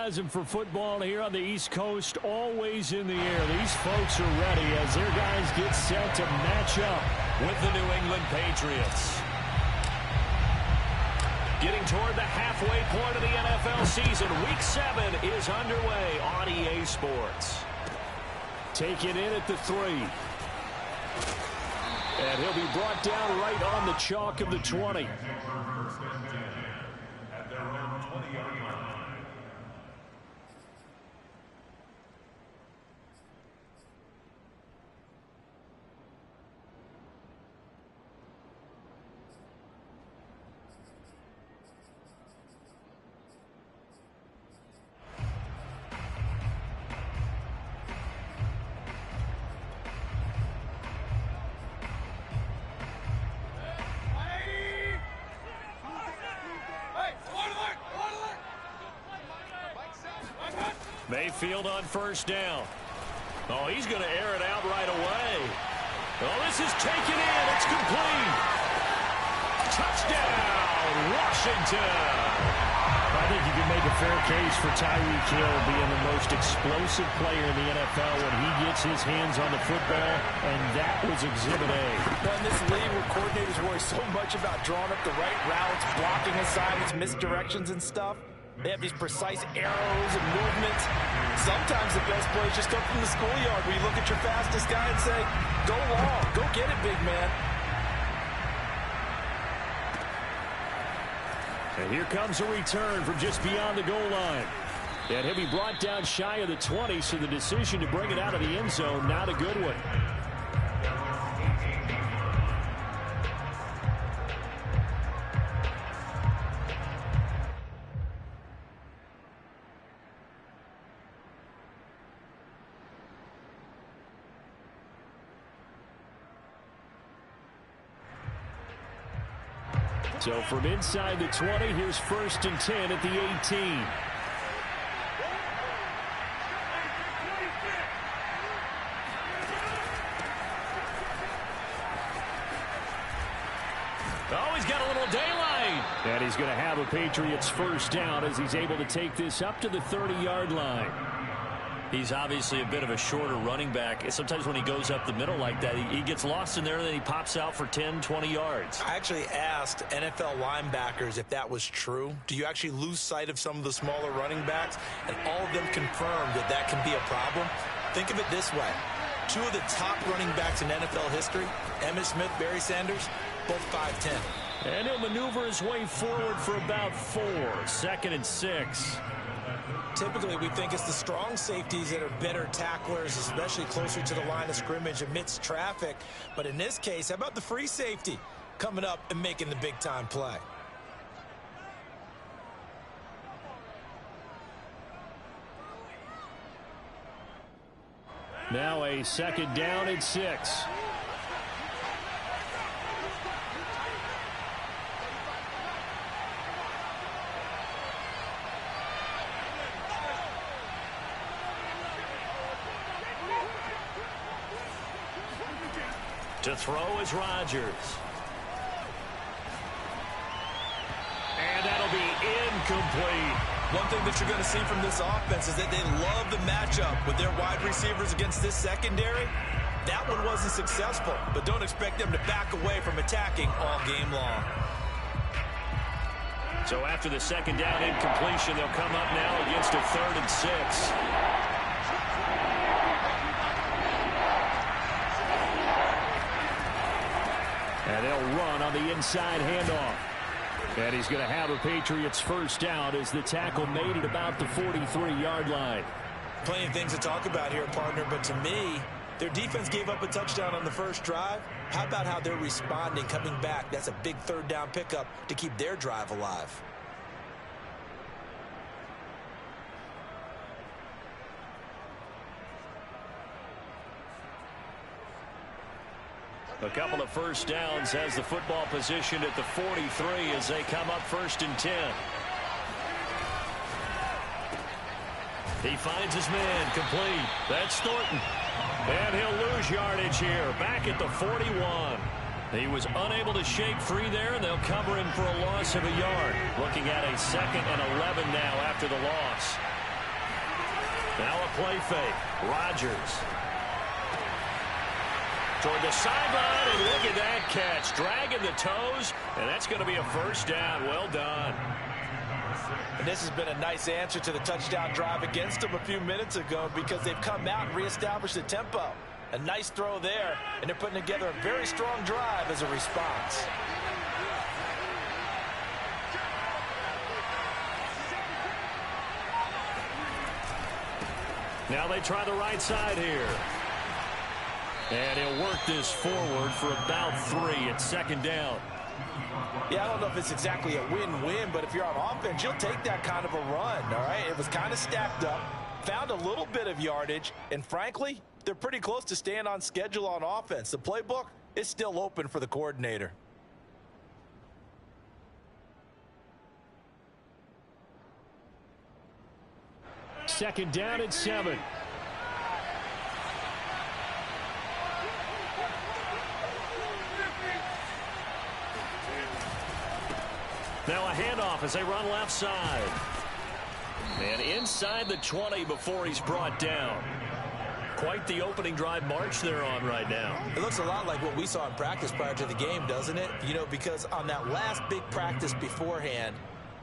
enthusiasm for football here on the East Coast always in the air. These folks are ready as their guys get set to match up with the New England Patriots. Getting toward the halfway point of the NFL season. Week 7 is underway on EA Sports. Taken in at the 3. And he'll be brought down right on the chalk of the 20. At their own 20-yard line. Mayfield on first down. Oh, he's going to air it out right away. Oh, this is taken in. It's complete. Touchdown, Washington. I think you can make a fair case for Tyreek Hill being the most explosive player in the NFL when he gets his hands on the football, and that was Exhibit A. Well, in this league where coordinators worry so much about drawing up the right routes, blocking assignments, misdirections and stuff, they have these precise arrows and movements. Sometimes the best plays just come from the schoolyard where you look at your fastest guy and say, go long, go get it, big man. And here comes a return from just beyond the goal line. And he'll be brought down shy of the 20, so the decision to bring it out of the end zone, not a good one. So from inside the 20, here's 1st and 10 at the 18. Oh, he's got a little daylight. And he's going to have a Patriots first down as he's able to take this up to the 30-yard line. He's obviously a bit of a shorter running back. Sometimes when he goes up the middle like that, he gets lost in there, and then he pops out for 10, 20 yards. I actually asked NFL linebackers if that was true. Do you actually lose sight of some of the smaller running backs? And all of them confirmed that that can be a problem. Think of it this way. 2 of the top running backs in NFL history, Emmitt Smith, Barry Sanders, both 5'10". And he'll maneuver his way forward for about 4. 2nd and 6. Typically, we think it's the strong safeties that are better tacklers, especially closer to the line of scrimmage amidst traffic. But in this case, how about the free safety coming up and making the big-time play? Now a 2nd down and 6. To throw is Rodgers. And that'll be incomplete. One thing that you're going to see from this offense is that they love the matchup with their wide receivers against this secondary. That one wasn't successful, but don't expect them to back away from attacking all game long. So after the 2nd down incompletion, they'll come up now against a 3rd and 6. And they'll run on the inside handoff. And he's going to have a Patriots first down as the tackle made at about the 43-yard line. Plenty of things to talk about here, partner, but to me, their defense gave up a touchdown on the first drive. How about how they're responding, coming back? That's a big 3rd down pickup to keep their drive alive. A couple of first downs has the football positioned at the 43 as they come up 1st and 10. He finds his man complete. That's Thornton. And he'll lose yardage here. Back at the 41. He was unable to shake free there, and they'll cover him for a loss of a yard. Looking at a 2nd and 11 now after the loss. play fake. Rodgers. Toward the sideline, and look at that catch. Dragging the toes, and that's going to be a first down. Well done. And this has been a nice answer to the touchdown drive against them a few minutes ago because they've come out and reestablished the tempo. A nice throw there, and they're putting together a very strong drive as a response. Now they try the right side here. And he'll work this forward for about 3 at second down. Yeah, I don't know if it's exactly a win-win, but if you're on offense, you'll take that kind of a run, all right? It was kind of stacked up, found a little bit of yardage, and frankly, they're pretty close to staying on schedule on offense. The playbook is still open for the coordinator. Second down and 7. Now a handoff as they run left side. And inside the 20 before he's brought down. Quite the opening drive march they're on right now. It looks a lot like what we saw in practice prior to the game, doesn't it? You know, because on that last big practice beforehand,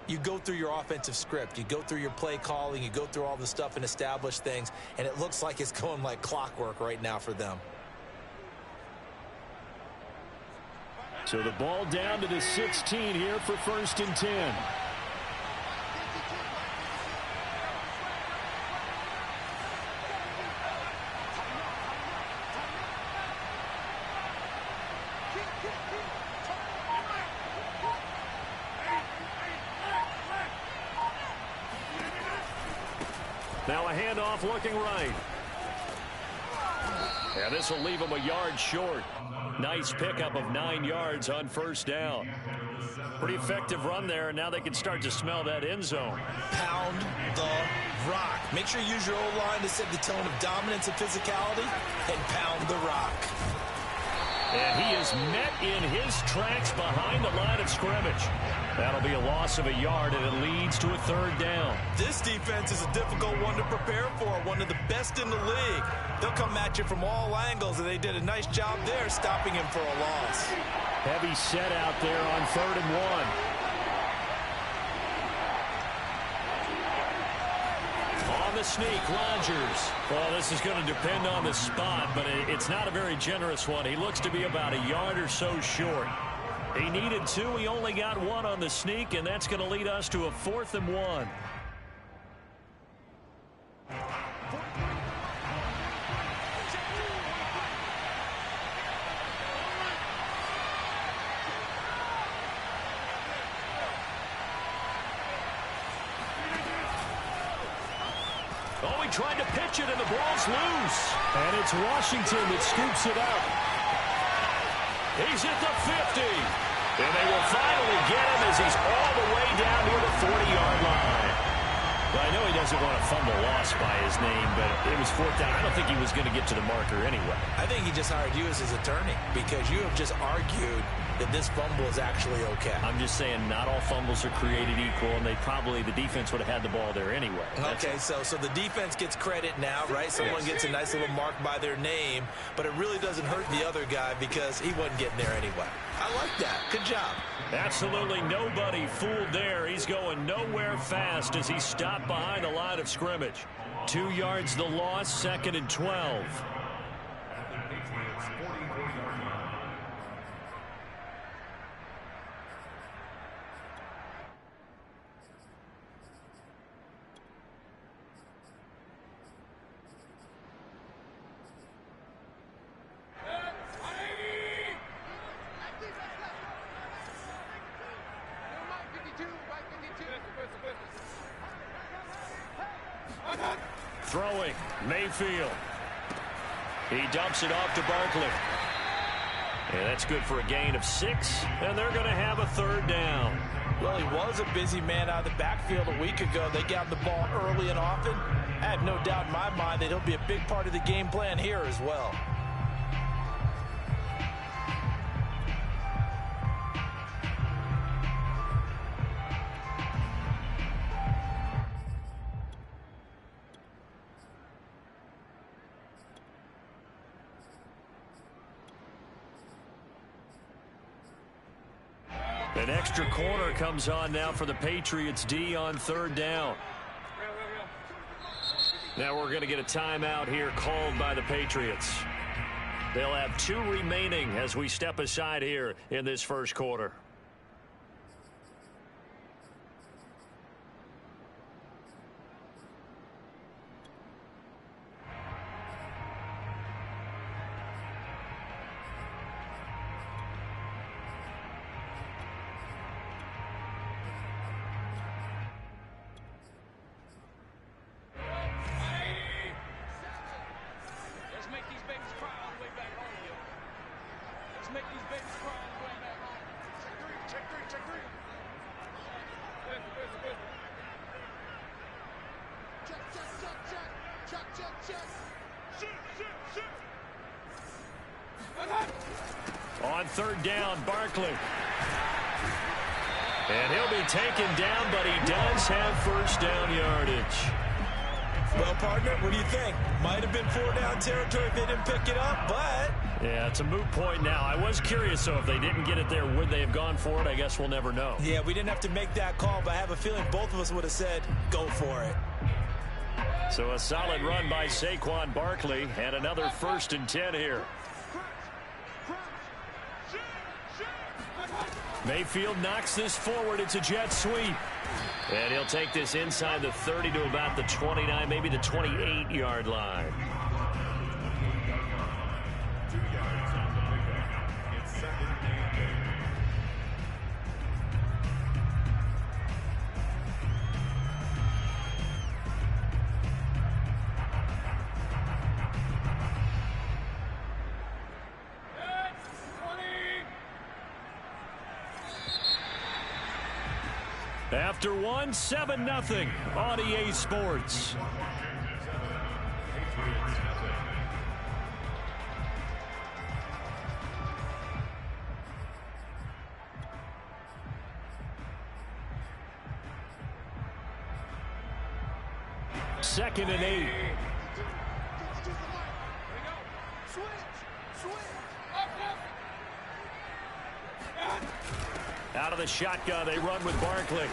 you go through your offensive script. You go through your play calling. You go through all the stuff and establish things. And it looks like it's going like clockwork right now for them. So the ball down to the 16 here for 1st and 10. Now a handoff looking right. And this will leave him a yard short. Nice pickup of 9 yards on first down. Pretty effective run there, and now they can start to smell that end zone. Pound the rock. Make sure you use your O-line to set the tone of dominance and physicality, and pound the rock. And he is met in his tracks behind the line of scrimmage. That'll be a loss of a yard, and it leads to a 3rd down. This defense is a difficult one to prepare for, one of the best in the league. They'll come at you from all angles, and they did a nice job there stopping him for a loss. Heavy set out there on 3rd and 1. On the sneak, Rodgers. Well, this is going to depend on the spot, but it's not a very generous one. He looks to be about a yard or so short. He needed 2. He only got 1 on the sneak, and that's going to lead us to a 4th and 1. Oh, he tried to pitch it, and the ball's loose. And it's Washington that scoops it up. He's at the 50. And they will finally get him as he's all the way down near the 40-yard line. Well, I know he doesn't want to fumble loss by his name, but it was 4th down. I don't think he was going to get to the marker anyway. I think he just hired you as his attorney because you have just argued that this fumble is actually okay. I'm just saying not all fumbles are created equal, and the defense would have had the ball there anyway. Okay, so the defense gets credit now, right? Someone gets a nice little mark by their name, but it really doesn't hurt the other guy because he wasn't getting there anyway. I like that. Good job. Absolutely nobody fooled there. He's going nowhere fast as he stopped behind the line of scrimmage. 2 yards the loss, 2nd and 12. Throwing, Mayfield. He dumps it off to Barkley. And that's good for a gain of 6, and they're going to have a 3rd down. Well, he was a busy man out of the backfield a week ago. They got the ball early and often. I have no doubt in my mind that he'll be a big part of the game plan here as well. An extra corner comes on now for the Patriots D on 3rd down. Now we're going to get a timeout here called by the Patriots. They'll have 2 remaining as we step aside here in this first quarter. On 3rd down, Barkley. And he'll be taken down, but he does have first down yardage. Well, partner, what do you think? Might have been 4-down territory if they didn't pick it up, but... Yeah, it's a moot point now. I was curious, so if they didn't get it there, would they have gone for it? I guess we'll never know. Yeah, we didn't have to make that call, but I have a feeling both of us would have said, go for it. So a solid run by Saquon Barkley, and another 1st and 10 here. Mayfield knocks this forward. It's a jet sweep. And he'll take this inside the 30 to about the 29, maybe the 28-yard line. 2 yards on the pickup. It's 2nd and 8. After 1, 7-0 on EA Sports. Second and 8. Out of the shotgun, they run with Barkley.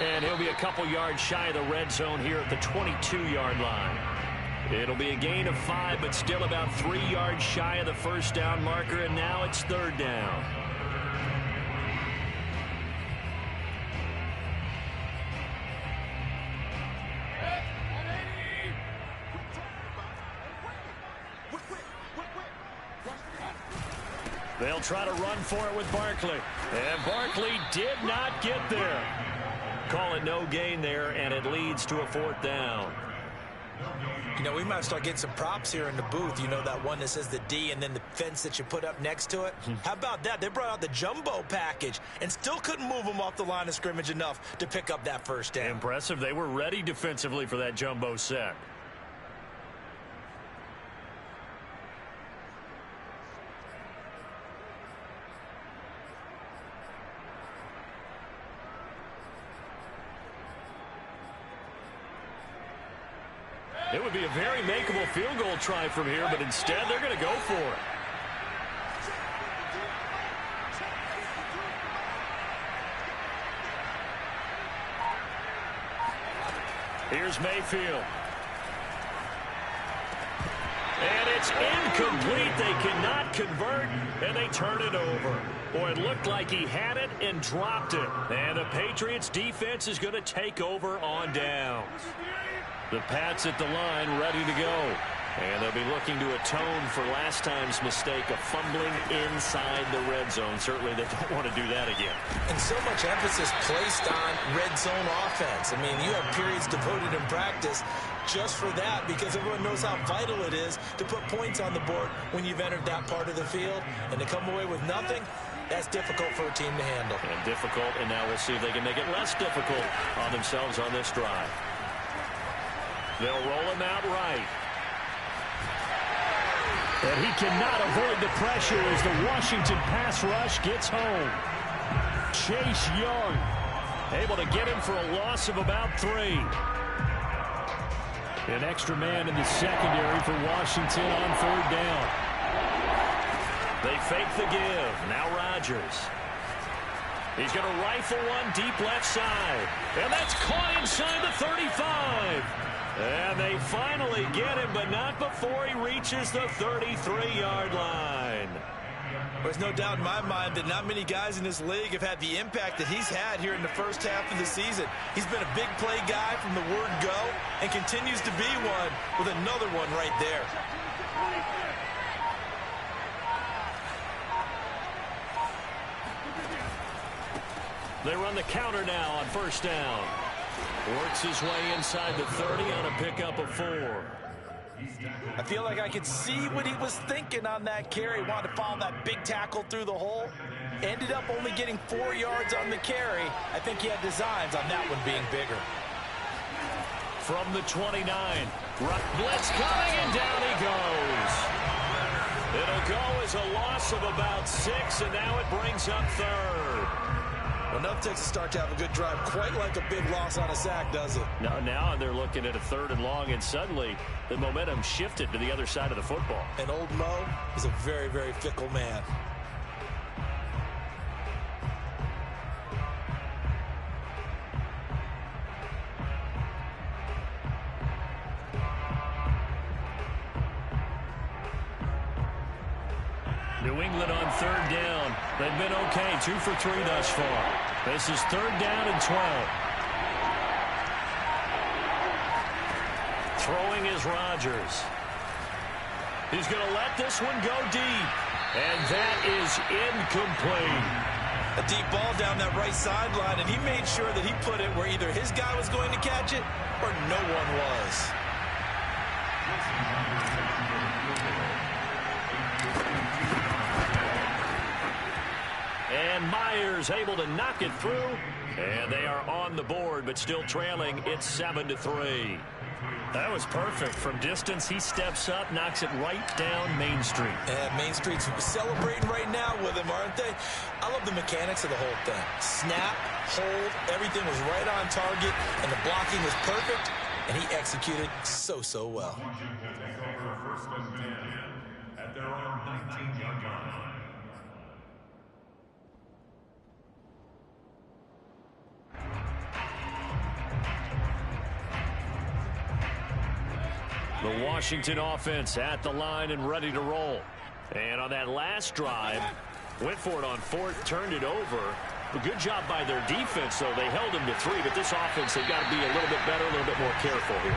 And he'll be a couple yards shy of the red zone here at the 22-yard line. It'll be a gain of 5, but still about 3 yards shy of the first down marker, and now it's 3rd down. They'll try to run for it with Barkley. And Barkley did not get there. Call it no gain there, and it leads to a 4th down. You know, we might start getting some props here in the booth. You know, that one that says the D and then the fence that you put up next to it? How about that? They brought out the jumbo package and still couldn't move them off the line of scrimmage enough to pick up that first down. Impressive. They were ready defensively for that jumbo set. It would be a very makeable field goal try from here, but instead they're going to go for it. Here's Mayfield. And it's incomplete. They cannot convert, and they turn it over. Boy, it looked like he had it and dropped it. And the Patriots defense is going to take over on downs. The Pats at the line ready to go. And they'll be looking to atone for last time's mistake of fumbling inside the red zone. Certainly they don't want to do that again. And so much emphasis placed on red zone offense. I mean, you have periods devoted in practice just for that, because everyone knows how vital it is to put points on the board when you've entered that part of the field. And to come away with nothing, that's difficult for a team to handle. And difficult, and now we'll see if they can make it less difficult on themselves on this drive. They'll roll him out right. And he cannot avoid the pressure as the Washington pass rush gets home. Chase Young able to get him for a loss of about 3. An extra man in the secondary for Washington on 3rd down. They fake the give. Now Rodgers. He's going to rifle one deep left side. And that's caught inside the 35. And they finally get him, but not before he reaches the 33-yard line. There's no doubt in my mind that not many guys in this league have had the impact that he's had here in the first half of the season. He's been a big play guy from the word go and continues to be one with another one right there. They run the counter now on first down. Works his way inside the 30 on a pickup of 4. I feel like I could see what he was thinking on that carry. Wanted to follow that big tackle through the hole. Ended up only getting 4 yards on the carry. I think he had designs on that one being bigger. From the 29. Blitz coming, and down he goes. It'll go as a loss of about 6, and now it brings up 3rd. Well, enough takes a start to have a good drive, quite like a big loss on a sack, does it? Now they're looking at a 3rd and long, and suddenly the momentum shifted to the other side of the football. And old Mo is a very, very fickle man. New England on 3rd down. They've been okay, 2 for 3 thus far. This is 3rd down and 12. Throwing is Rodgers. He's going to let this one go deep. And that is incomplete. A deep ball down that right sideline, and he made sure that he put it where either his guy was going to catch it or no one was. And Myers able to knock it through. And they are on the board, but still trailing. It's 7-3. That was perfect. From distance, he steps up, knocks it right down Main Street. And Main Street's celebrating right now with him, aren't they? I love the mechanics of the whole thing. Snap, hold, everything was right on target, and the blocking was perfect, and he executed so well. First and 10 at their own 19-yard line. The Washington offense at the line and ready to roll. And on that last drive, went for it on 4th, turned it over. A good job by their defense, though. They held him to 3, but this offense, they've got to be a little bit better, a little bit more careful here.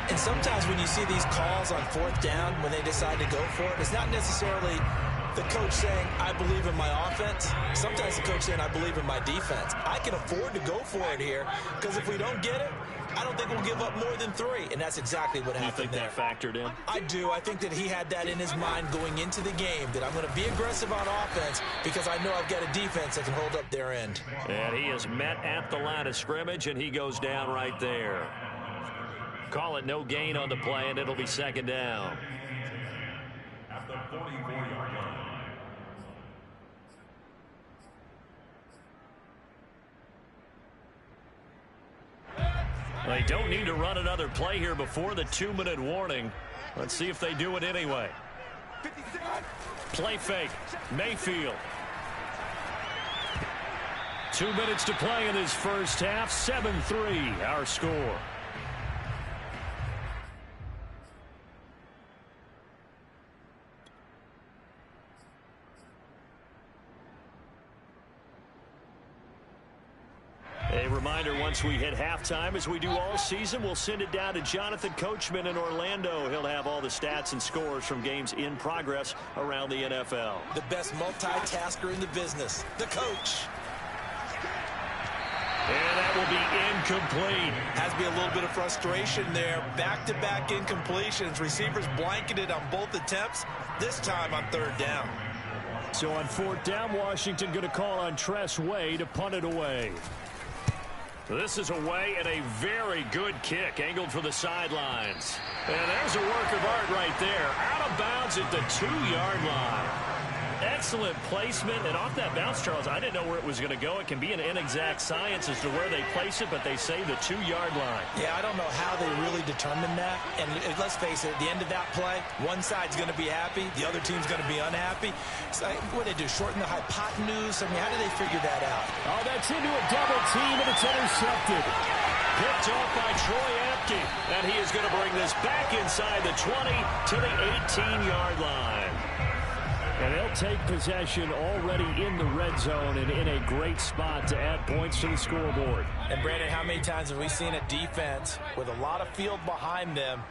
And sometimes when you see these calls on 4th down, when they decide to go for it, it's not necessarily the coach saying, I believe in my offense. Sometimes the coach saying, I believe in my defense. I can afford to go for it here, because if we don't get it, I don't think we'll give up more than 3, and that's exactly what happened there. You think that factored in? I do. I think that he had that in his mind going into the game, that I'm going to be aggressive on offense because I know I've got a defense that can hold up their end. And he is met at the line of scrimmage, and he goes down right there. Call it no gain on the play, and it'll be 2nd down. At the 44-yard line. They don't need to run another play here before the 2-minute warning. Let's see if they do it anyway. Play fake. Mayfield. 2 minutes to play in this first half. 7-3 our score. A reminder, once we hit halftime, as we do all season, we'll send it down to Jonathan Coachman in Orlando. He'll have all the stats and scores from games in progress around the NFL. The best multitasker in the business, the coach. And that will be incomplete. Has to be a little bit of frustration there. Back-to-back incompletions. Receivers blanketed on both attempts, this time on 3rd down. So on 4th down, Washington going to call on Tress Way to punt it away. This is away and a very good kick, angled for the sidelines. And there's a work of art right there. Out of bounds at the 2-yard line. Excellent placement, and off that bounce, Charles, I didn't know where it was going to go. It can be an inexact science as to where they place it, but they say the 2-yard line. Yeah, I don't know how they really determine that. And let's face it, at the end of that play, one side's going to be happy, the other team's going to be unhappy. So what do they do, shorten the hypotenuse? I mean, how do they figure that out? Oh, that's into a double team, and it's intercepted. Picked off by Troy Apke, and he is going to bring this back inside the 20 to the 18-yard line. And they'll take possession already in the red zone and in a great spot to add points to the scoreboard. And, Brandon, how many times have we seen a defense with a lot of field behind them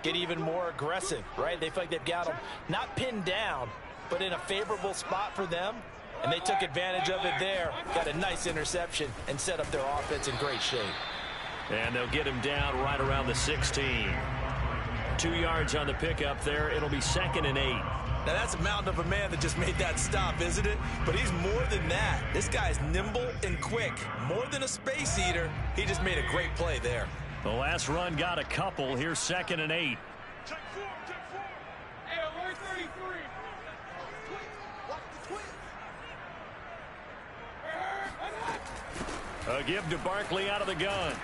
get even more aggressive, right? They feel like they've got them not pinned down, but in a favorable spot for them, and they took advantage of it there, got a nice interception, and set up their offense in great shape. And they'll get him down right around the 16. 2 yards on the pickup there. It'll be 2nd and 8. Now, that's a mountain of a man that just made that stop, isn't it? But he's more than that. This guy's nimble and quick. More than a space eater, he just made a great play there. The last run got a couple. Here's 2nd and 8. Check 4. Hey, alert 33. A give to Barkley out of the gun.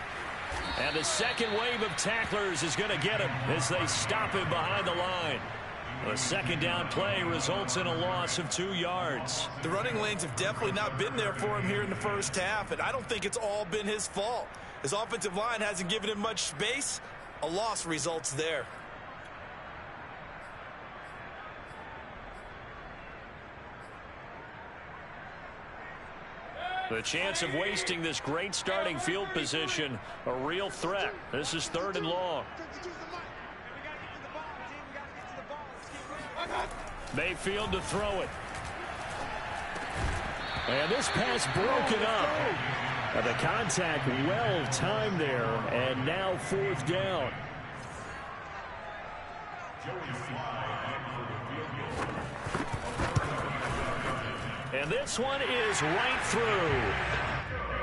And the second wave of tacklers is going to get him as they stop him behind the line. A second down play results in a loss of 2 yards. The running lanes have definitely not been there for him here in the first half, and I don't think it's all been his fault. His offensive line hasn't given him much space. A loss results there. The chance of wasting this great starting field position, a real threat. This is 3rd and long. Mayfield to throw it. And this pass broken up. And the contact well timed there, and now 4th down. And this one is right through.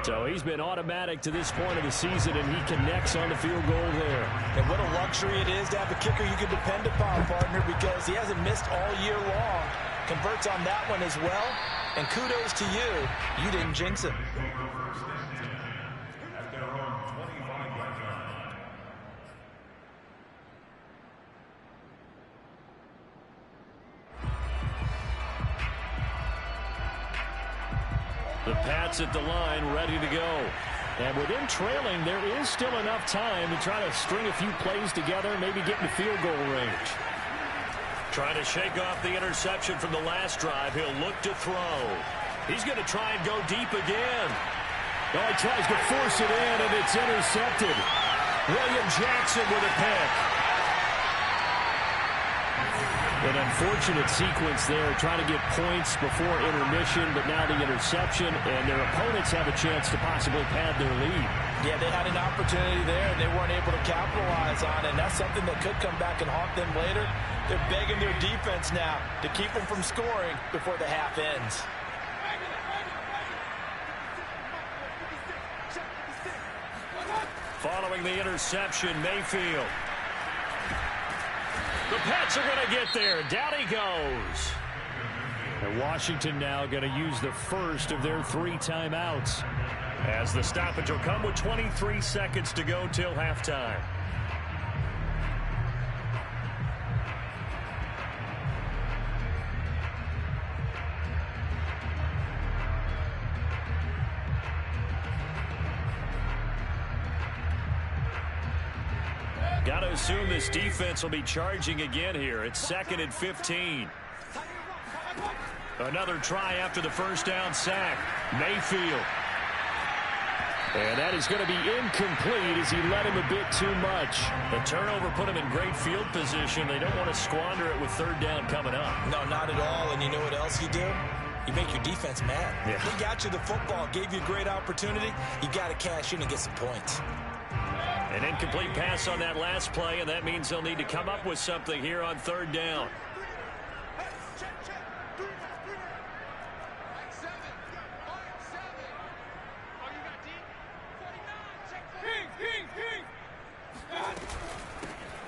So he's been automatic to this point of the season, and he connects on the field goal there. And what a luxury it is to have a kicker you can depend upon, partner, because he hasn't missed all year long. Converts on that one as well. And kudos to you. You didn't jinx him. The Pats at the line, ready to go. And with him trailing, there is still enough time to try to string a few plays together, maybe get in the field goal range. Trying to shake off the interception from the last drive. He'll look to throw. He's going to try and go deep again. Oh, he tries to force it in, and it's intercepted. William Jackson with a pick. An unfortunate sequence there, trying to get points before intermission, but now the interception, and their opponents have a chance to possibly pad their lead. Yeah, they had an opportunity there, and they weren't able to capitalize on it, and that's something that could come back and haunt them later. They're begging their defense now to keep them from scoring before the half ends. Following the interception, Mayfield. The Pats are going to get there. Down he goes. And Washington now going to use the first of their 3 timeouts. As the stoppage will come with 23 seconds to go till halftime. Got to assume this defense will be charging again here. It's 2nd and 15. Another try after the first down sack. Mayfield. And that is going to be incomplete as he led him a bit too much. The turnover put him in great field position. They don't want to squander it with 3rd down coming up. No, not at all. And you know what else you do? You make your defense mad. Yeah. They got you the football, gave you a great opportunity. You got to cash in and get some points. An incomplete pass on that last play, and that means they'll need to come up with something here on 3rd down.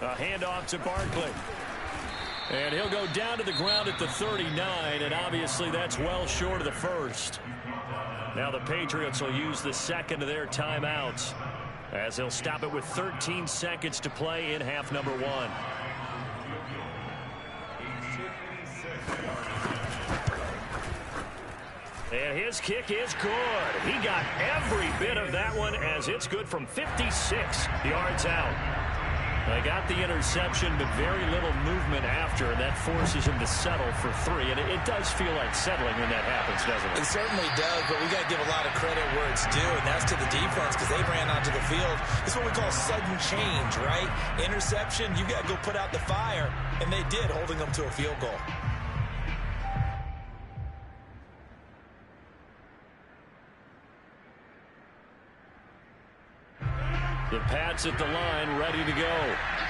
A handoff to Barkley. And he'll go down to the ground at the 39, and obviously that's well short of the first. Now the Patriots will use the second of their timeouts as they'll stop it with 13 seconds to play in half number 1. And his kick is good. He got every bit of that one as it's good from 56 yards out. They got the interception, but very little movement after, and that forces him to settle for 3. And it does feel like settling when that happens, doesn't it? It certainly does, but we got to give a lot of credit where it's due, and that's to the defense because they ran onto the field. It's what we call sudden change, right? Interception, you got to go put out the fire, and they did, holding them to a field goal. The Pats at the line, ready to go.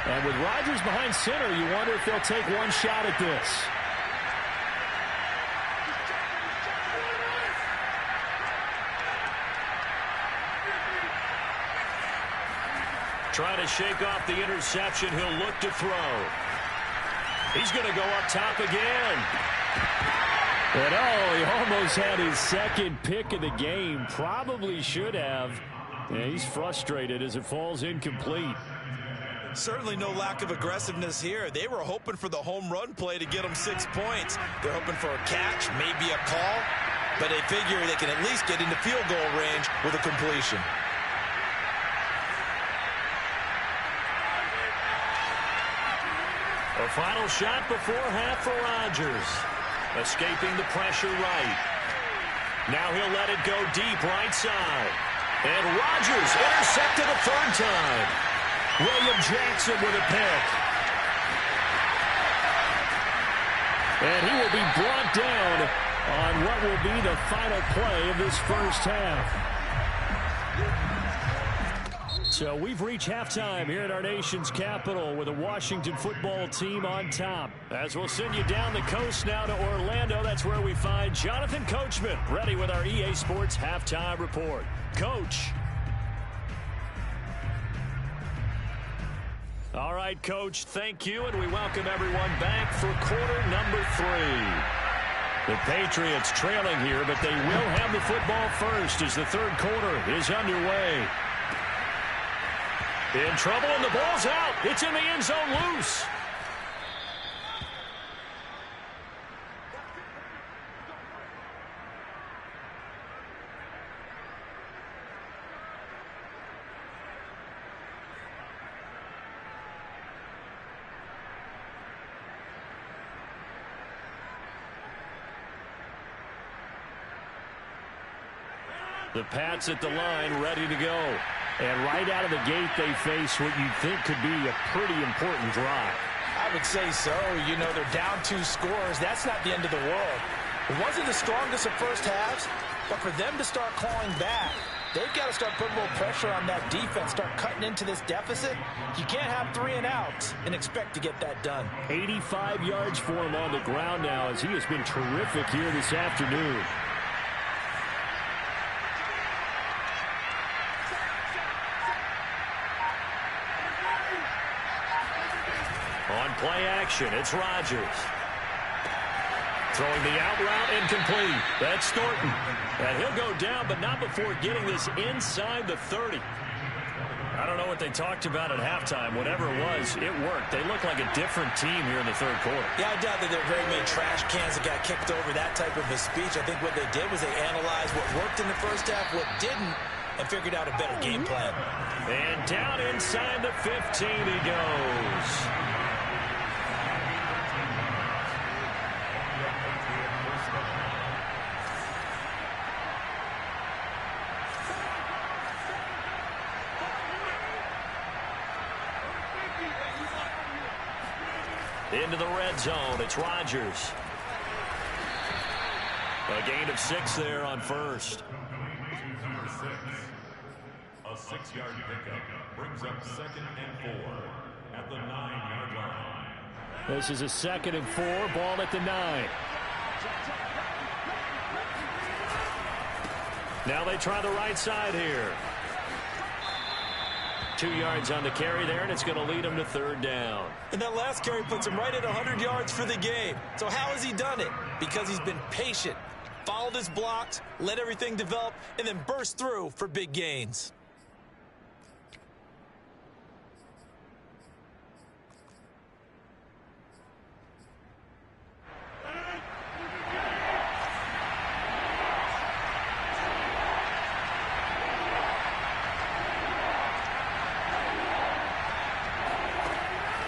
And with Rodgers behind center, you wonder if they'll take one shot at this. Trying to shake off the interception. He'll look to throw. He's going to go up top again. And oh, he almost had his second pick of the game. Probably should have. Yeah, he's frustrated as it falls incomplete. Certainly no lack of aggressiveness here. They were hoping for the home run play to get them 6 points. They're hoping for a catch, maybe a call, but they figure they can at least get into field goal range with a completion. A final shot before half for Rodgers. Escaping the pressure right. Now he'll let it go deep right side. And Rodgers intercepted a 3rd time. William Jackson with a pick. And he will be brought down on what will be the final play of this first half. So we've reached halftime here at our nation's capital with the Washington football team on top. As we'll send you down the coast now to Orlando, that's where we find Jonathan Coachman ready with our EA Sports halftime report. Coach. All right, Coach, thank you, and we welcome everyone back for quarter number 3. The Patriots trailing here, but they will have the football first as the 3rd quarter is underway. In trouble, and the ball's out. It's in the end zone loose. The Pats at the line, ready to go. And right out of the gate, they face what you'd think could be a pretty important drive. I would say so. You know, they're down 2 scores. That's not the end of the world. It wasn't the strongest of first halves, but for them to start clawing back, they've got to start putting a little pressure on that defense, start cutting into this deficit. You can't have 3 and outs and expect to get that done. 85 yards for him on the ground now as he has been terrific here this afternoon. On play action, it's Rodgers. Throwing the out route, incomplete. That's Thornton. And he'll go down, but not before getting this inside the 30. I don't know what they talked about at halftime. Whatever it was, it worked. They look like a different team here in the 3rd quarter. Yeah, I doubt that there are very many trash cans that got kicked over, that type of a speech. I think what they did was they analyzed what worked in the first half, what didn't, and figured out a better game plan. And down inside the 15 he goes. Into the red zone, it's Rodgers. A gain of 6 there on first. Number 6. A 6-yard pickup brings up 2nd and 4 at the 9-yard line. This is a 2nd and 4, ball at the 9. Now they try the right side here. 2 yards on the carry there, and it's going to lead him to 3rd down. And that last carry puts him right at 100 yards for the game. So how has he done it? Because he's been patient, followed his blocks, let everything develop, and then burst through for big gains.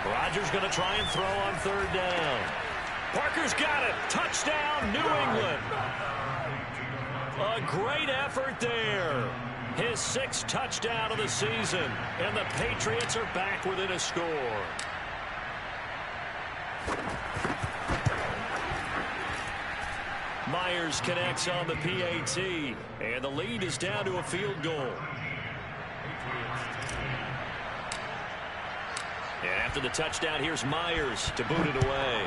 Rodgers going to try and throw on 3rd down. Parker's got it. Touchdown, New England. A great effort there. His 6th touchdown of the season. And the Patriots are back within a score. Myers connects on the PAT. And the lead is down to a field goal. And after the touchdown, here's Myers to boot it away.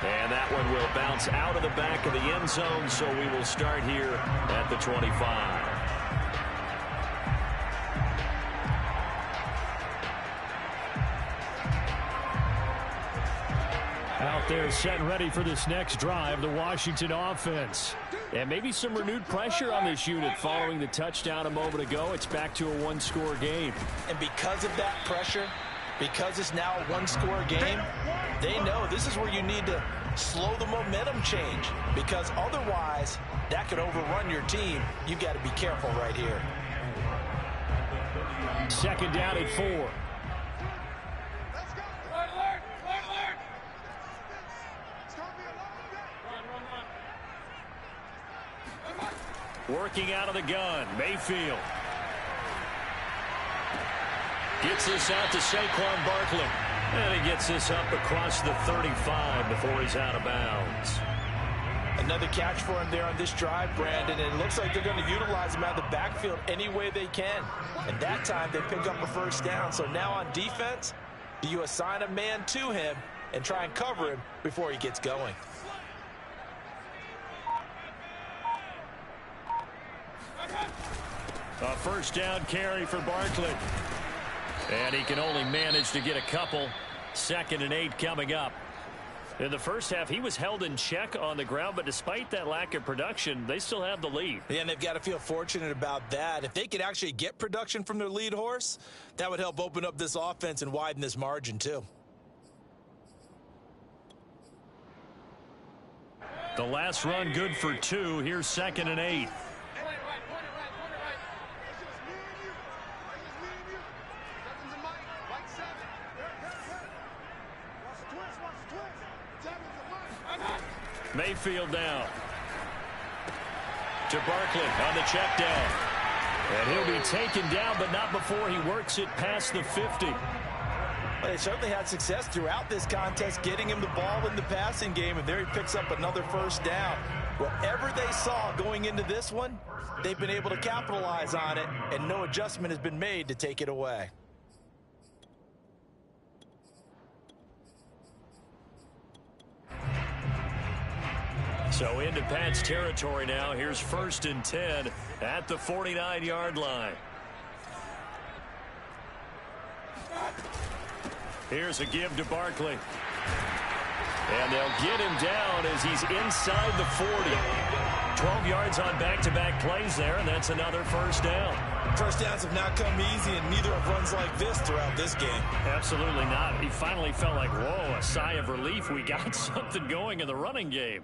And that one will bounce out of the back of the end zone, so we will start here at the 25. Out there set and ready for this next drive, the Washington offense. And maybe some renewed pressure on this unit following the touchdown a moment ago. It's back to a 1-score game. And because of that pressure, because it's now a 1-score game, they know this is where you need to slow the momentum change, because otherwise that could overrun your team. You've got to be careful right here. 2nd down and 4. Working out of the gun, Mayfield. Gets this out to Saquon Barkley. And he gets this up across the 35 before he's out of bounds. Another catch for him there on this drive, Brandon. And it looks like they're going to utilize him out of the backfield any way they can. And that time they pick up a 1st down. So now on defense, do you assign a man to him and try and cover him before he gets going? A 1st down carry for Barkley. And he can only manage to get a couple. 2nd and 8 coming up. In the first half, he was held in check on the ground, but despite that lack of production, they still have the lead. Yeah, and they've got to feel fortunate about that. If they could actually get production from their lead horse, that would help open up this offense and widen this margin too. The last run good for 2. Here's 2nd and 8. Mayfield down to Barkley on the check down. And he'll be taken down, but not before he works it past the 50. Well, they certainly had success throughout this contest getting him the ball in the passing game, and there he picks up another 1st down. Whatever they saw going into this one, they've been able to capitalize on it, and no adjustment has been made to take it away. So into Pat's territory now. Here's 1st and 10 at the 49-yard line. Here's a give to Barkley. And they'll get him down as he's inside the 40. 12 yards on back-to-back plays there, and that's another 1st down. 1st downs have not come easy, and neither have runs like this throughout this game. Absolutely not. He finally felt like, whoa, a sigh of relief. We got something going in the running game.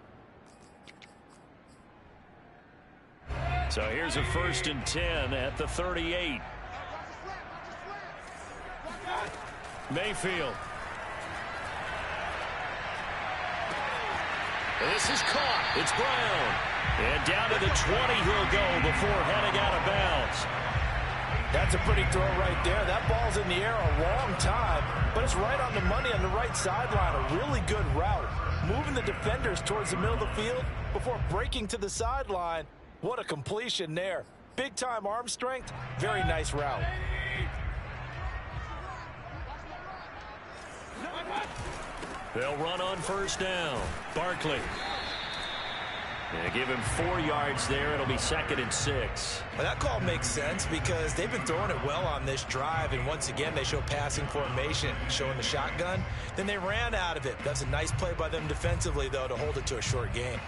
So here's a 1st and 10 at the 38. Mayfield. This is caught. It's Brown. And down to the 20 he'll go before heading out of bounds. That's a pretty throw right there. That ball's in the air a long time, but it's right on the money on the right sideline. A really good route. Moving the defenders towards the middle of the field before breaking to the sideline. What a completion there. Big-time arm strength. Very nice route. They'll run on 1st down. Barkley. Yeah, give him 4 yards there. It'll be 2nd and 6. Well, that call makes sense because they've been throwing it well on this drive, and once again they show passing formation, showing the shotgun. Then they ran out of it. That's a nice play by them defensively, though, to hold it to a short gain.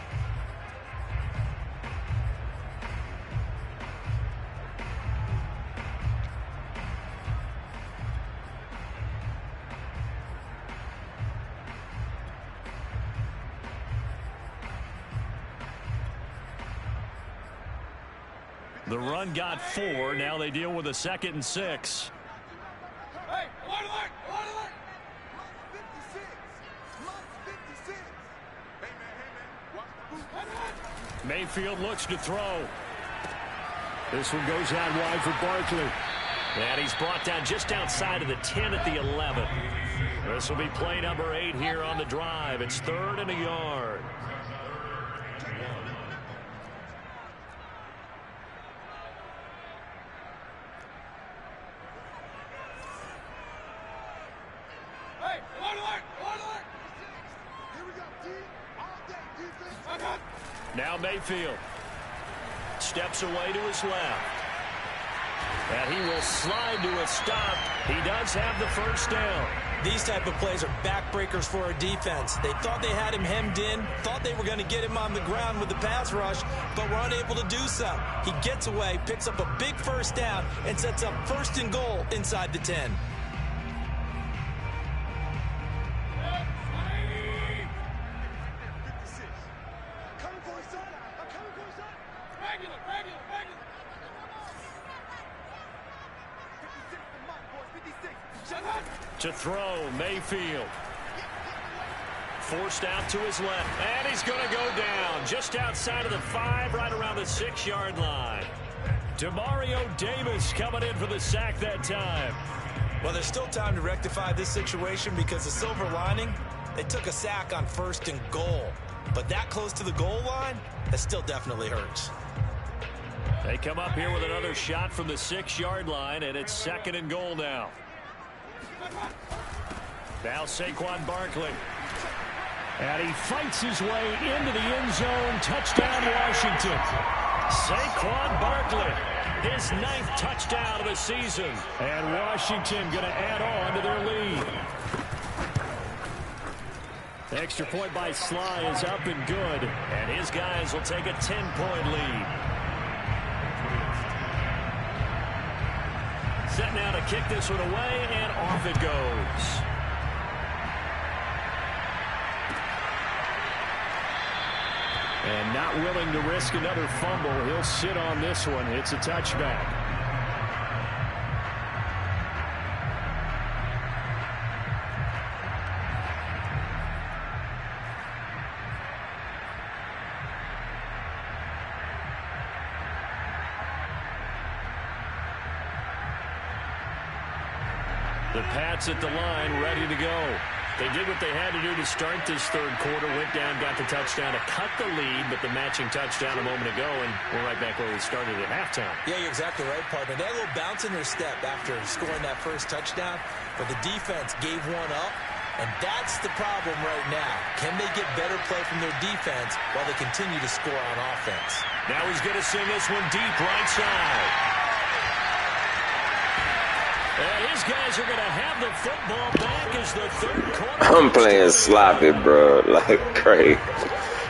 The run got 4. Now they deal with a 2nd and 6. Hey, alert! Mayfield looks to throw. This one goes out wide for Barkley. And he's brought down just outside of the 10 at the 11. This will be play number 8 here on the drive. It's 3rd and a yard. Hey, alert! Here we go, team. All day defense. Now Mayfield steps away to his left. And he will slide to a stop. He does have the first down. These type of plays are backbreakers for a defense. They thought they had him hemmed in, thought they were going to get him on the ground with the pass rush, but were unable to do so. He gets away, picks up a big first down, and sets up 1st and goal inside the 10. To throw, Mayfield. Forced out to his left, and he's going to go down just outside of the 5, right around the 6-yard line. Demario Davis coming in for the sack that time. Well, there's still time to rectify this situation because the silver lining, they took a sack on 1st and goal. But that close to the goal line, that still definitely hurts. They come up here with another shot from the 6-yard line, and it's 2nd and goal now. Now Saquon Barkley. And he fights his way into the end zone. Touchdown, Washington. Saquon Barkley, his 9th touchdown of the season. And Washington going to add on to their lead. The extra point by Sly is up and good. And his guys will take a 10-point lead. Set now to kick this one away, and off it goes. And not willing to risk another fumble. He'll sit on this one. It's a touchback. The Pats at the line, ready to go. They did what they had to do to start this 3rd quarter. Went down, got the touchdown to cut the lead, but the matching touchdown a moment ago, and we're right back where we started at halftime. Yeah, you're exactly right, partner. They had a little bounce in their step after scoring that first touchdown, but the defense gave one up, and that's the problem right now. Can they get better play from their defense while they continue to score on offense? Now he's going to send this one deep right side. And his guys are going to have the football back as the 3rd quarter. I'm playing sloppy, bro, like crazy.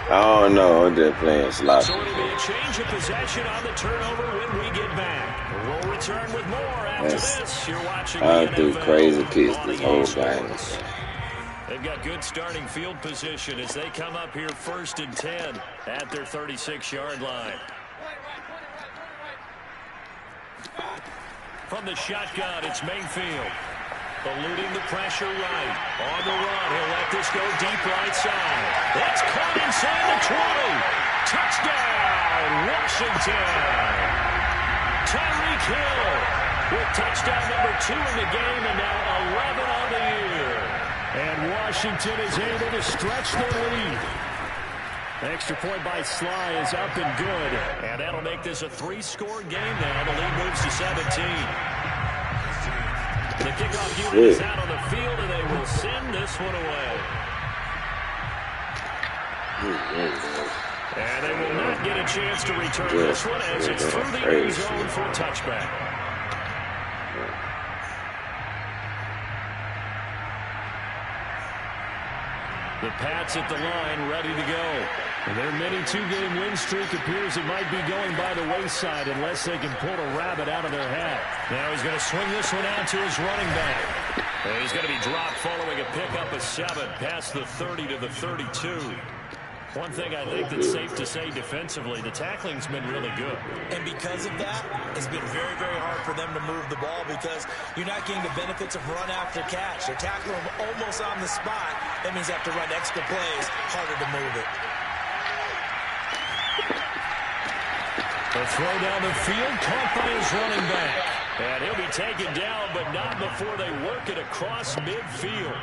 I don't know, I'm just playing sloppy. So it'll be a change of possession on the turnover when we get back. We'll return with more after this. You're watching the I'll do NFL crazy kicks on this the whole EA game. Sports. They've got good starting field position as they come up here 1st and 10 at their 36-yard line. From the shotgun, it's Mayfield. Eluding the pressure right. On the run, he'll let this go deep right side. That's caught inside the 20. Touchdown, Washington. Tyreek Hill with touchdown number 2 in the game and now 11 on the year. And Washington is able to stretch their lead. Extra point by Sly is up and good. And that'll make this a 3-score game now. The lead moves to 17. The kickoff unit is out on the field, and they will send this one away. And they will not get a chance to return this one as it's through the end zone for a touchback. The Pats at the line, ready to go. And their mini two-game win streak appears it might be going by the wayside unless they can pull a rabbit out of their hat. Now he's going to swing this one out to his running back. And he's going to be dropped following a pickup of 7 past the 30 to the 32. One thing I think that's safe to say defensively, the tackling's been really good. And because of that, it's been very, very hard for them to move the ball because you're not getting the benefits of run after catch. They're tackling them almost on the spot. That means they have to run extra plays, harder to move it. The throw down the field, caught by his running back. And he'll be taken down, but not before they work it across midfield.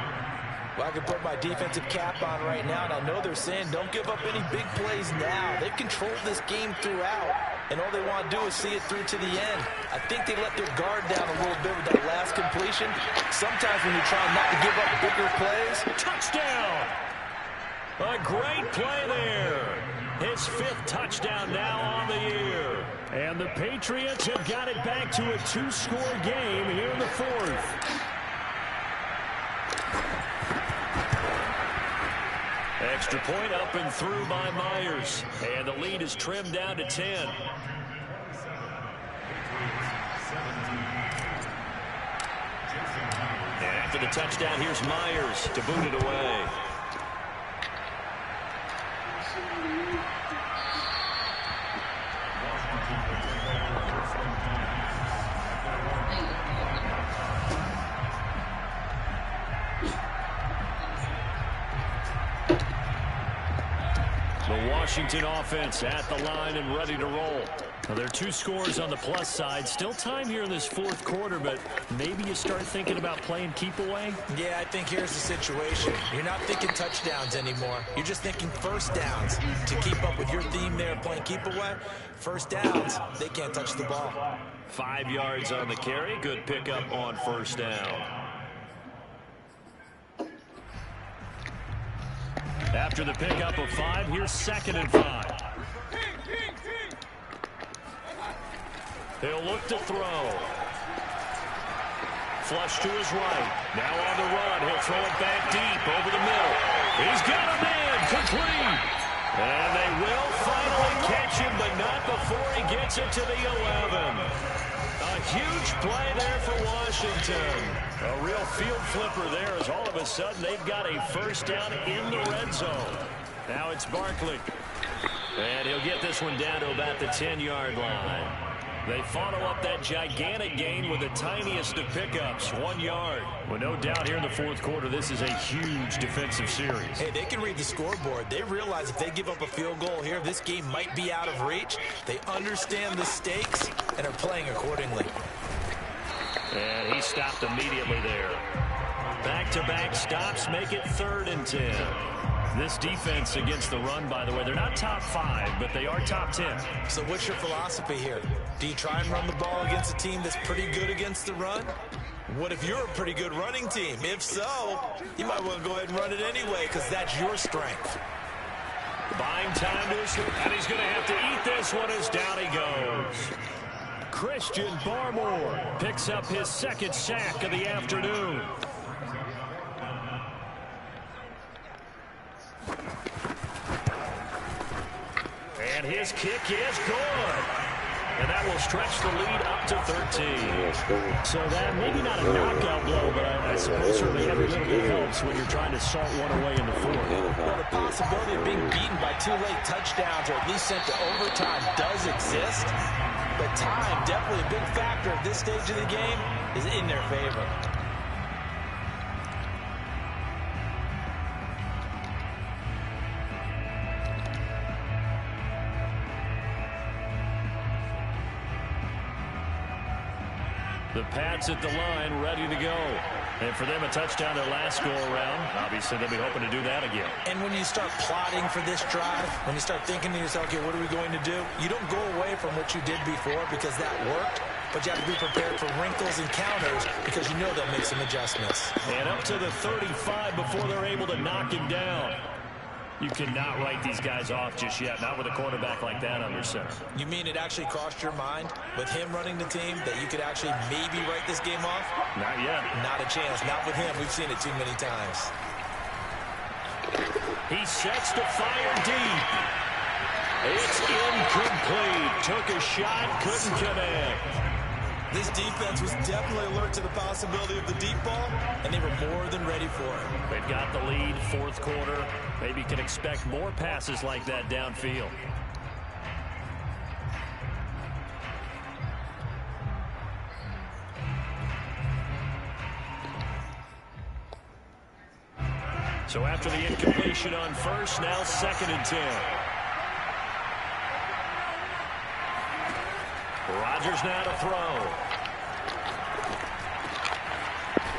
Well, I can put my defensive cap on right now, and I know they're saying don't give up any big plays now. They've controlled this game throughout, and all they want to do is see it through to the end. I think they let their guard down a little bit with that last completion. Sometimes when you're trying not to give up bigger plays. Touchdown! A great play there. His 5th touchdown now on the year. And the Patriots have got it back to a 2-score game here in the 4th. Extra point up and through by Myers. And the lead is trimmed down to 10. And after the touchdown, here's Myers to boot it away. The Washington offense at the line and ready to roll. Now, there are 2 scores on the plus side. Still time here in this 4th quarter, but maybe you start thinking about playing keep away? Yeah, I think here's the situation. You're not thinking touchdowns anymore. You're just thinking first downs. To keep up with your theme there, playing keep away, first downs, they can't touch the ball. 5 yards on the carry. Good pickup on first down. After the pickup of 5, here's 2nd and 5. He'll look to throw. Flush to his right. Now on the run. He'll throw it back deep over the middle. He's got a man complete. And they will finally catch him, but not before he gets it to the 11. A huge play there for Washington. A real field flipper there as all of a sudden they've got a first down in the red zone. Now it's Barkley. And he'll get this one down to about the 10-yard line. They follow up that gigantic gain with the tiniest of pickups, 1 yard. Well, no doubt here in the 4th quarter, this is a huge defensive series. Hey, they can read the scoreboard. They realize if they give up a field goal here, this game might be out of reach. They understand the stakes and are playing accordingly. And he stopped immediately there. Back-to-back stops make it 3rd and 10. This defense against the run, by the way, they're not top 5, but they are top 10. So what's your philosophy here? Do you try and run the ball against a team that's pretty good against the run? What if you're a pretty good running team? If so, you might want to go ahead and run it anyway because that's your strength. Buying time to his, and he's going to have to eat this one as down he goes. Christian Barmore picks up his 2nd sack of the afternoon. And his kick is good. And that will stretch the lead up to 13. So that maybe not a knockout blow, but I suppose certainly every little bit helps when you're trying to salt one away in the 4th. Well, the possibility of being beaten by 2 late touchdowns or at least sent to overtime does exist. But time, definitely a big factor at this stage of the game, is in their favor. The Pats at the line, ready to go. And for them, a touchdown their last go-around. Obviously, they'll be hoping to do that again. And when you start plotting for this drive, when you start thinking to yourself, okay, what are we going to do? You don't go away from what you did before because that worked, but you have to be prepared for wrinkles and counters because you know they'll make some adjustments. And up to the 35 before they're able to knock him down. You cannot write these guys off just yet, not with a quarterback like that under center. You mean it actually crossed your mind with him running the team that you could actually maybe write this game off? Not yet. Not a chance. Not with him. We've seen it too many times. He sets to fire deep. It's incomplete. Took a shot, couldn't connect. This defense was definitely alert to the possibility of the deep ball, and they were more than ready for it. They've got the lead, fourth quarter. Maybe can expect more passes like that downfield. So after the incompletion on first, now 2nd and 10. Rodgers now to throw.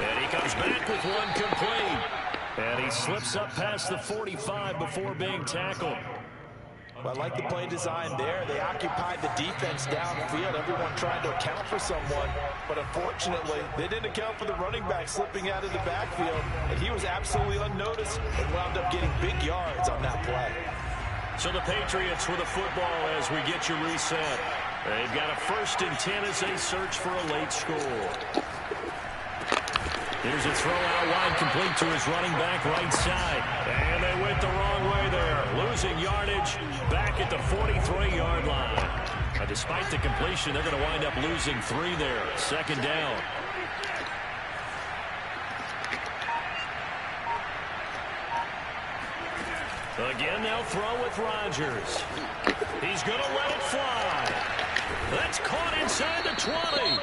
And he comes back with one complete. And he slips up past the 45 before being tackled. Well, I like the play design there. They occupied the defense downfield. Everyone trying to account for someone. But unfortunately, they didn't account for the running back slipping out of the backfield. And he was absolutely unnoticed and wound up getting big yards on that play. So the Patriots with a football as we get you reset. They've got a 1st and 10 as they search for a late score. Here's a throw out wide, complete to his running back right side. And they went the wrong way there. Losing yardage back at the 43-yard line. Despite the completion, they're going to wind up losing 3 there. 2nd down. Again, they'll throw with Rodgers. He's going to let it fly. That's caught inside the 20.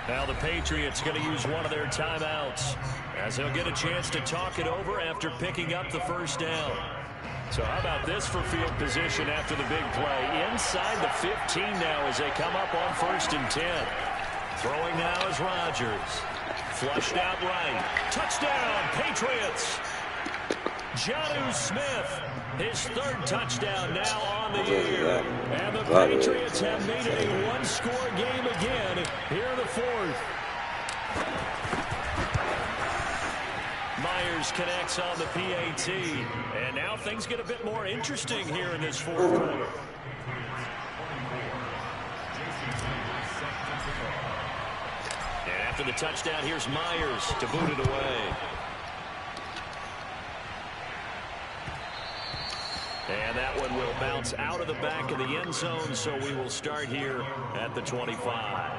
Now the Patriots going to use one of their timeouts as they'll get a chance to talk it over after picking up the 1st down. So how about this for field position after the big play? Inside the 15 now as they come up on 1st and 10. Throwing now is Rodgers. Flushed out right. Touchdown, Patriots. Jonnu Smith, his 3rd touchdown now on the year. And the Patriots have made it a one-score game again here in the 4th. Myers connects on the PAT. And now things get a bit more interesting here in this 4th quarter. And after the touchdown, here's Myers to boot it away. And that one will bounce out of the back of the end zone, so we will start here at the 25.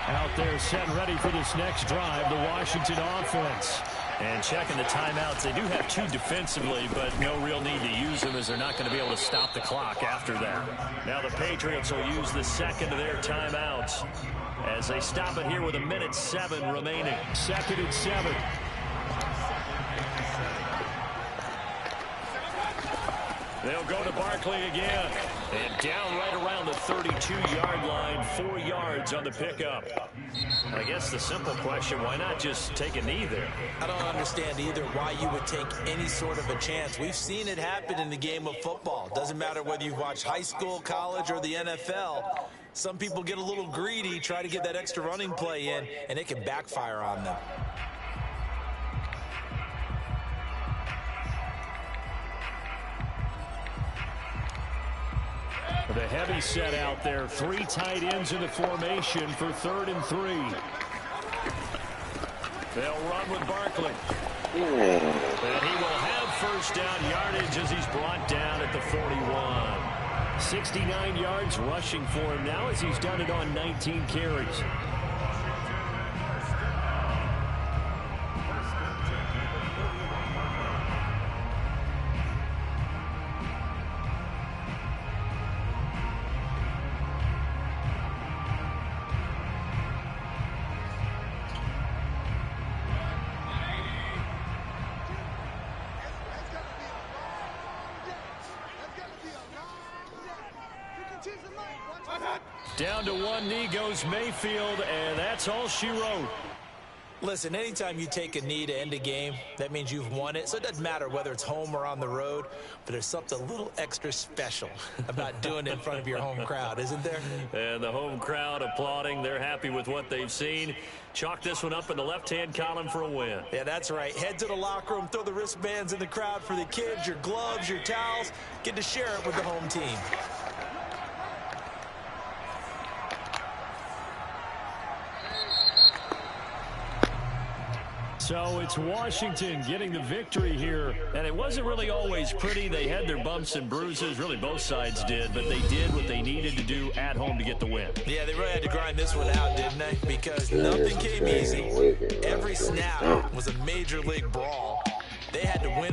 Out there set and ready for this next drive, the Washington offense. And checking the timeouts, they do have 2 defensively, but no real need to use them as they're not going to be able to stop the clock after that. Now the Patriots will use the 2nd of their timeouts as they stop it here with 1:07 remaining. 2nd and 7. They'll go to Barkley again. And down right around the 32-yard line, 4 yards on the pickup. I guess the simple question, why not just take a knee there? I don't understand either why you would take any sort of a chance. We've seen it happen in the game of football. Doesn't matter whether you've watched high school, college, or the NFL. Some people get a little greedy, try to get that extra running play in, and it can backfire on them. The heavy set out there. 3 tight ends in the formation for 3rd and 3. They'll run with Barkley. And he will have 1st down yardage as he's brought down at the 41. 69 yards rushing for him now as he's done it on 19 carries. Down to 1 knee goes Mayfield, and that's all she wrote. Listen, anytime you take a knee to end a game, that means you've won it. So it doesn't matter whether it's home or on the road, but there's something a little extra special about doing it in front of your home crowd, isn't there? And the home crowd applauding. They're happy with what they've seen. Chalk this one up in the left-hand column for a win. Yeah, that's right. Head to the locker room, throw the wristbands in the crowd for the kids, your gloves, your towels. Get to share it with the home team. So it's Washington getting the victory here. And it wasn't really always pretty. They had their bumps and bruises. Really, both sides did. But they did what they needed to do at home to get the win. Yeah, they really had to grind this one out, didn't they? Because nothing came easy. Every snap was a major league brawl. They had to win.